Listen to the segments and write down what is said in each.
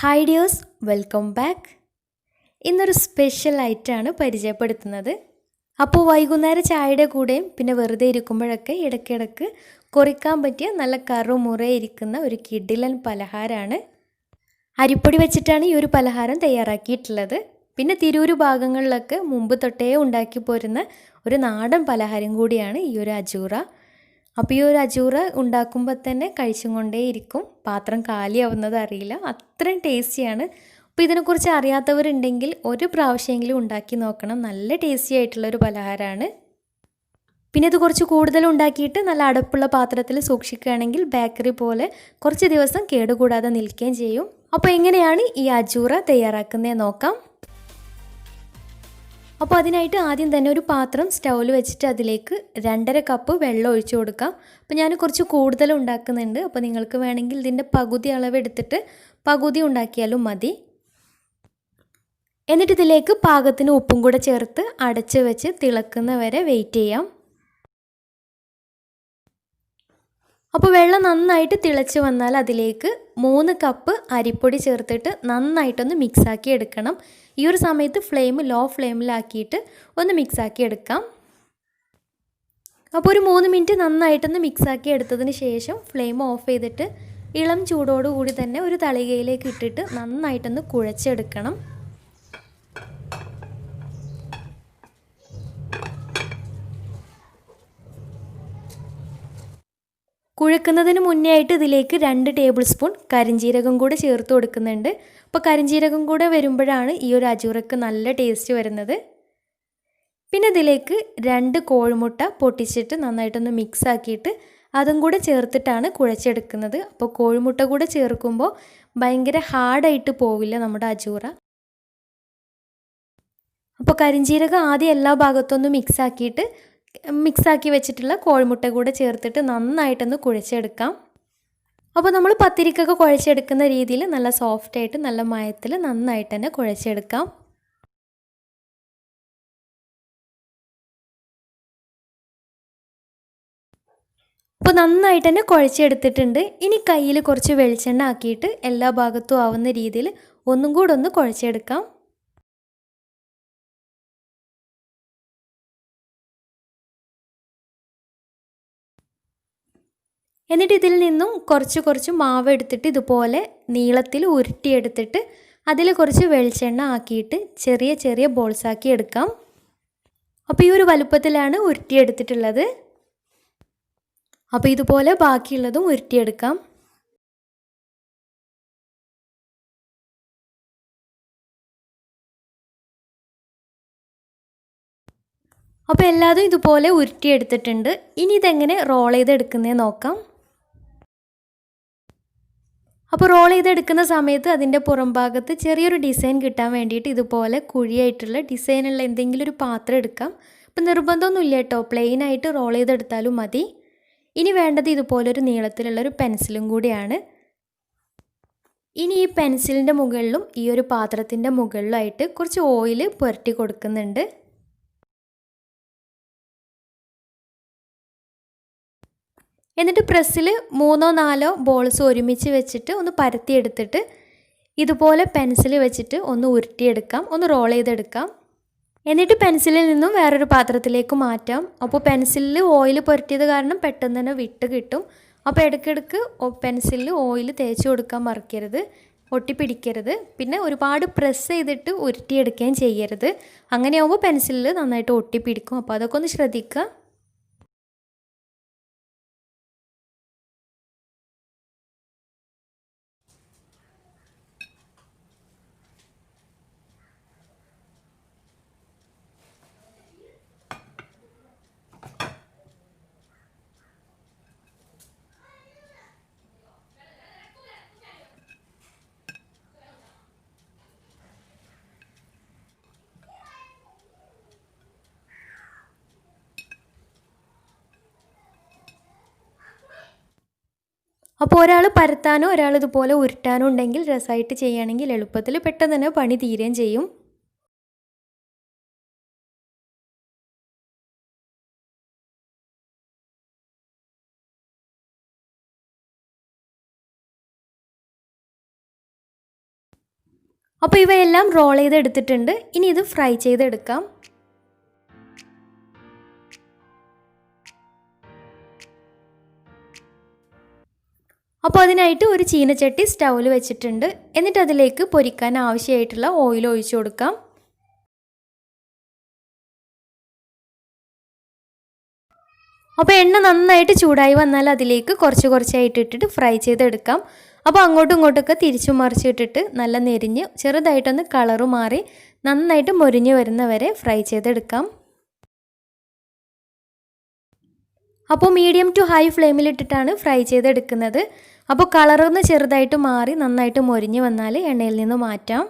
Hi dears, welcome back. ഇന്നൊരു special ഐറ്റമാണ് പരിചയപ്പെടുത്തുന്നത്. അപ്പോൾ വൈകുന്നേരം ചായയുടെ കൂടെയും പിന്നെ വെറുതെ ഇരിക്കുമ്പോഴൊക്കെ ഇടയ്ക്കിടയ്ക്ക് കുറിക്കാൻ പറ്റിയ നല്ല കറുമുറയിരിക്കുന്ന ഒരു കിടിലൻ പലഹാരമാണ്. അരിപ്പൊടി വെച്ചിട്ടാണ് ഈ ഒരു പലഹാരം തയ്യാറാക്കിയിട്ടുള്ളത്. പിന്നെ തിരൂർ ഭാഗങ്ങളിലൊക്കെ മുമ്പ് തൊട്ടേ ഉണ്ടാക്കി പോരുന്ന ഒരു നാടൻ പലഹാരം കൂടിയാണ് ഈ ഒരു അജൂറ. അപ്പോൾ ഈ ഒരു അജൂറ ഉണ്ടാക്കുമ്പോൾ തന്നെ കഴിച്ചും കൊണ്ടേയിരിക്കും, പാത്രം കാലിയാവുന്നത് അറിയില്ല, അത്രയും ടേസ്റ്റിയാണ്. അപ്പോൾ ഇതിനെക്കുറിച്ച് അറിയാത്തവരുണ്ടെങ്കിൽ ഒരു പ്രാവശ്യമെങ്കിലും ഉണ്ടാക്കി നോക്കണം. നല്ല ടേസ്റ്റി ആയിട്ടുള്ളൊരു പലഹാരമാണ്. പിന്നെ ഇത് കുറച്ച് കൂടുതൽ ഉണ്ടാക്കിയിട്ട് നല്ല അടപ്പുള്ള പാത്രത്തിൽ സൂക്ഷിക്കുകയാണെങ്കിൽ ബേക്കറി പോലെ കുറച്ച് ദിവസം കേടുകൂടാതെ നിൽക്കുകയും ചെയ്യും. അപ്പോൾ എങ്ങനെയാണ് ഈ അജൂറ തയ്യാറാക്കുന്നത് നോക്കാം. അപ്പോൾ അതിനായിട്ട് ആദ്യം തന്നെ ഒരു പാത്രം സ്റ്റൗവിൽ വെച്ചിട്ട് അതിലേക്ക് 2.5 കപ്പ് വെള്ളം ഒഴിച്ചു കൊടുക്കാം. അപ്പോൾ ഞാൻ കുറച്ച് കൂടുതൽ ഉണ്ടാക്കുന്നുണ്ട്. അപ്പോൾ നിങ്ങൾക്ക് വേണമെങ്കിൽ ഇതിൻ്റെ പകുതി അളവെടുത്തിട്ട് പകുതി ഉണ്ടാക്കിയാലും മതി. എന്നിട്ട് ഇതിലേക്ക് പാകത്തിന് ഉപ്പും കൂടെ ചേർത്ത് അടച്ച് വെച്ച് തിളക്കുന്ന വരെ വെയിറ്റ് ചെയ്യാം. അപ്പോൾ വെള്ളം നന്നായിട്ട് തിളച്ച് വന്നാൽ അതിലേക്ക് 3 കപ്പ് അരിപ്പൊടി ചേർത്തിട്ട് നന്നായിട്ടൊന്ന് മിക്സാക്കി എടുക്കണം. ഈ ഒരു സമയത്ത് ഫ്ലെയിം ലോ ഫ്ലെയിമിലാക്കിയിട്ട് ഒന്ന് മിക്സാക്കി എടുക്കാം. അപ്പോൾ ഒരു 3 മിനിറ്റ് നന്നായിട്ടൊന്ന് മിക്സാക്കി എടുത്തതിന് ശേഷം ഫ്ലെയിം ഓഫ് ചെയ്തിട്ട് ഇളം ചൂടോടുകൂടി തന്നെ ഒരു തളികയിലേക്ക് ഇട്ടിട്ട് നന്നായിട്ടൊന്ന് കുഴച്ചെടുക്കണം. കുഴക്കുന്നതിന് മുന്നേ ആയിട്ട് ഇതിലേക്ക് 2 ടേബിൾ സ്പൂൺ കരിഞ്ജീരകം കൂടെ ചേർത്ത് കൊടുക്കുന്നുണ്ട്. അപ്പോൾ കരിഞ്ജീരകം കൂടെ വരുമ്പോഴാണ് ഈ ഒരു അജൂറയ്ക്ക് നല്ല ടേസ്റ്റ് വരുന്നത്. പിന്നെ ഇതിലേക്ക് 2 കോഴിമുട്ട പൊട്ടിച്ചിട്ട് നന്നായിട്ടൊന്ന് മിക്സ് ആക്കിയിട്ട് അതും കൂടെ ചേർത്തിട്ടാണ് കുഴച്ചെടുക്കുന്നത്. അപ്പോൾ കോഴിമുട്ട കൂടെ ചേർക്കുമ്പോൾ ഭയങ്കര ഹാർഡായിട്ട് പോവില്ല നമ്മുടെ അജൂറ. അപ്പോൾ കരിഞ്ജീരകം ആദ്യം എല്ലാ ഭാഗത്തൊന്നും മിക്സാക്കി വെച്ചിട്ടുള്ള കോഴിമുട്ട കൂടെ ചേർത്തിട്ട് നന്നായിട്ടൊന്ന് കുഴച്ചെടുക്കാം. അപ്പോൾ നമ്മൾ പത്തിരിക്കൊക്കെ കുഴച്ചെടുക്കുന്ന രീതിയിൽ നല്ല സോഫ്റ്റായിട്ട് നല്ല മയത്തിൽ നന്നായിട്ട് തന്നെ കുഴച്ചെടുക്കാം. അപ്പോൾ നന്നായിട്ട് തന്നെ കുഴച്ചെടുത്തിട്ടുണ്ട്. ഇനി കയ്യിൽ കുറച്ച് വെളിച്ചെണ്ണ ആക്കിയിട്ട് എല്ലാ ഭാഗത്തും ആവുന്ന രീതിയിൽ ഒന്നും കൂടെ ഒന്ന് കുഴച്ചെടുക്കാം. എന്നിട്ട് ഇതിൽ നിന്നും കുറച്ച് മാവ് എടുത്തിട്ട് ഇതുപോലെ നീളത്തിൽ ഉരുട്ടിയെടുത്തിട്ട് അതിൽ കുറച്ച് വെളിച്ചെണ്ണ ആക്കിയിട്ട് ചെറിയ ചെറിയ ബോൾസാക്കി എടുക്കാം. അപ്പോൾ ഈ ഒരു വലുപ്പത്തിലാണ് ഉരുട്ടിയെടുത്തിട്ടുള്ളത്. അപ്പോൾ ഇതുപോലെ ബാക്കിയുള്ളതും ഉരുട്ടിയെടുക്കാം. അപ്പോൾ എല്ലാതും ഇതുപോലെ ഉരുട്ടിയെടുത്തിട്ടുണ്ട്. ഇനി ഇതെങ്ങനെ റോൾ ചെയ്തെടുക്കുന്നതെന്ന് നോക്കാം. അപ്പോൾ റോൾ ചെയ്തെടുക്കുന്ന സമയത്ത് അതിൻ്റെ പുറം ഭാഗത്ത് ചെറിയൊരു ഡിസൈൻ കിട്ടാൻ വേണ്ടിയിട്ട് ഇതുപോലെ കുഴിയായിട്ടുള്ള ഡിസൈനുള്ള എന്തെങ്കിലും ഒരു പാത്രം എടുക്കാം. അപ്പോൾ നിർബന്ധമൊന്നുമില്ല കേട്ടോ, പ്ലെയിൻ ആയിട്ട് റോൾ ചെയ്തെടുത്താലും മതി. ഇനി വേണ്ടത് ഇതുപോലൊരു നീളത്തിലുള്ളൊരു പെൻസിലും കൂടിയാണ്. ഇനി ഈ പെൻസിലിൻ്റെ മുകളിലും ഈ ഒരു പാത്രത്തിൻ്റെ മുകളിലുമായിട്ട് കുറച്ച് ഓയിൽ പുരട്ടി കൊടുക്കുന്നുണ്ട്. എന്നിട്ട് പ്രസ്സിൽ 3-4 ബോൾസ് ഒരുമിച്ച് വെച്ചിട്ട് ഒന്ന് പരത്തിയെടുത്തിട്ട് ഇതുപോലെ പെൻസിൽ വെച്ചിട്ട് ഒന്ന് ഉരുട്ടിയെടുക്കാം, ഒന്ന് റോൾ ചെയ്തെടുക്കാം. എന്നിട്ട് പെൻസിലിൽ നിന്നും വേറൊരു പാത്രത്തിലേക്ക് മാറ്റാം. അപ്പോൾ പെൻസിലിൽ ഓയിൽ പുരട്ടിയത് കാരണം പെട്ടെന്ന് തന്നെ വിട്ട് കിട്ടും. അപ്പോൾ ഇടയ്ക്കിടയ്ക്ക് പെൻസിലിൽ ഓയിൽ തേച്ച് കൊടുക്കാൻ മറക്കരുത്, ഒട്ടിപ്പിടിക്കരുത്. പിന്നെ ഒരുപാട് പ്രസ് ചെയ്തിട്ട് ഉരുട്ടിയെടുക്കുകയും ചെയ്യരുത്, അങ്ങനെയാകുമ്പോൾ പെൻസിലിൽ നന്നായിട്ട് ഒട്ടിപ്പിടിക്കും. അപ്പോൾ അതൊക്കെ ഒന്ന് ശ്രദ്ധിക്കുക. അപ്പോൾ ഒരാൾ പരത്താനോ ഒരാൾ ഇതുപോലെ ഉരുട്ടാനോ ഉണ്ടെങ്കിൽ രസമായിട്ട് ചെയ്യുകയാണെങ്കിൽ എളുപ്പത്തിൽ പെട്ടെന്ന് തന്നെ പണി തീരുകയും ചെയ്യും. അപ്പോൾ ഇവയെല്ലാം റോൾ ചെയ്തെടുത്തിട്ടുണ്ട്. ഇനി ഇത് ഫ്രൈ ചെയ്തെടുക്കാം. അപ്പോൾ അതിനായിട്ട് ഒരു ചീനച്ചട്ടി സ്റ്റൗവിൽ വെച്ചിട്ടുണ്ട്. എന്നിട്ട് അതിലേക്ക് പൊരിക്കാൻ ആവശ്യമായിട്ടുള്ള ഓയിൽ ഒഴിച്ചു കൊടുക്കാം. അപ്പോൾ എണ്ണ നന്നായിട്ട് ചൂടായി വന്നാൽ അതിലേക്ക് കുറച്ചായിട്ട് ഇട്ടിട്ട് ഫ്രൈ ചെയ്തെടുക്കാം. അപ്പോൾ അങ്ങോട്ടും ഇങ്ങോട്ടൊക്കെ തിരിച്ചു മറിച്ചിട്ടിട്ട് നല്ല നെരിഞ്ഞ് ചെറുതായിട്ടൊന്ന് കളറ് മാറി നന്നായിട്ട് മൊരിഞ്ഞ് വരുന്നവരെ ഫ്രൈ ചെയ്തെടുക്കാം. അപ്പോൾ മീഡിയം ടു ഹൈ ഫ്ലെയിമിലിട്ടിട്ടാണ് ഫ്രൈ ചെയ്തെടുക്കുന്നത്. അപ്പോൾ കളറൊന്ന് ചെറുതായിട്ട് മാറി നന്നായിട്ട് മൊരിഞ്ഞ് വന്നാൽ എണ്ണയിൽ നിന്ന് മാറ്റാം.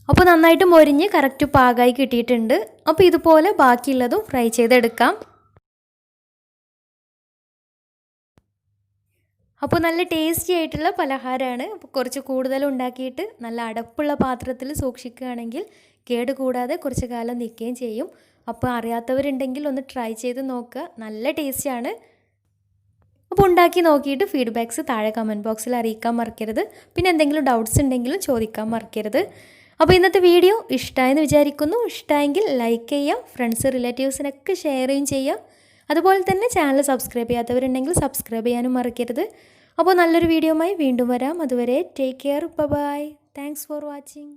അപ്പോൾ നന്നായിട്ട് മൊരിഞ്ഞ് കറക്റ്റ് പാകമായി കിട്ടിയിട്ടുണ്ട്. അപ്പോൾ ഇതുപോലെ ബാക്കിയുള്ളതും ഫ്രൈ ചെയ്തെടുക്കാം. അപ്പോൾ നല്ല ടേസ്റ്റി ആയിട്ടുള്ള പലഹാരമാണ്. അപ്പോൾ കുറച്ച് കൂടുതൽ ഉണ്ടാക്കിയിട്ട് നല്ല അടപ്പുള്ള പാത്രത്തിൽ സൂക്ഷിക്കുകയാണെങ്കിൽ കേട് കൂടാതെ കുറച്ച് കാലം നിൽക്കുകയും ചെയ്യും. അപ്പോൾ അറിയാത്തവരുണ്ടെങ്കിൽ ഒന്ന് ട്രൈ ചെയ്ത് നോക്കുക. നല്ല ടേസ്റ്റിയാണ്. അപ്പോൾ ഉണ്ടാക്കി നോക്കിയിട്ട് ഫീഡ്ബാക്ക്സ് താഴെ കമൻറ്റ് ബോക്സിൽ അറിയിക്കാൻ മറക്കരുത്. പിന്നെ എന്തെങ്കിലും ഡൗട്ട്സ് ഉണ്ടെങ്കിലും ചോദിക്കാൻ മറക്കരുത്. അപ്പോൾ ഇന്നത്തെ വീഡിയോ ഇഷ്ടമായെന്ന് വിചാരിക്കുന്നു. ഇഷ്ടമായെങ്കിൽ ലൈക്ക് ചെയ്യാം, ഫ്രണ്ട്സ് റിലേറ്റീവ്സിനൊക്കെ ഷെയർ ചെയ്യുകയും ചെയ്യാം. അതുപോലെ തന്നെ ചാനൽ സബ്സ്ക്രൈബ് ചെയ്യാത്തവരുണ്ടെങ്കിൽ സബ്സ്ക്രൈബ് ചെയ്യാനും മറക്കരുത്. അപ്പോൾ നല്ലൊരു വീഡിയോയുമായി വീണ്ടും വരാം. അതുവരെ take care, bye. Thanks for watching.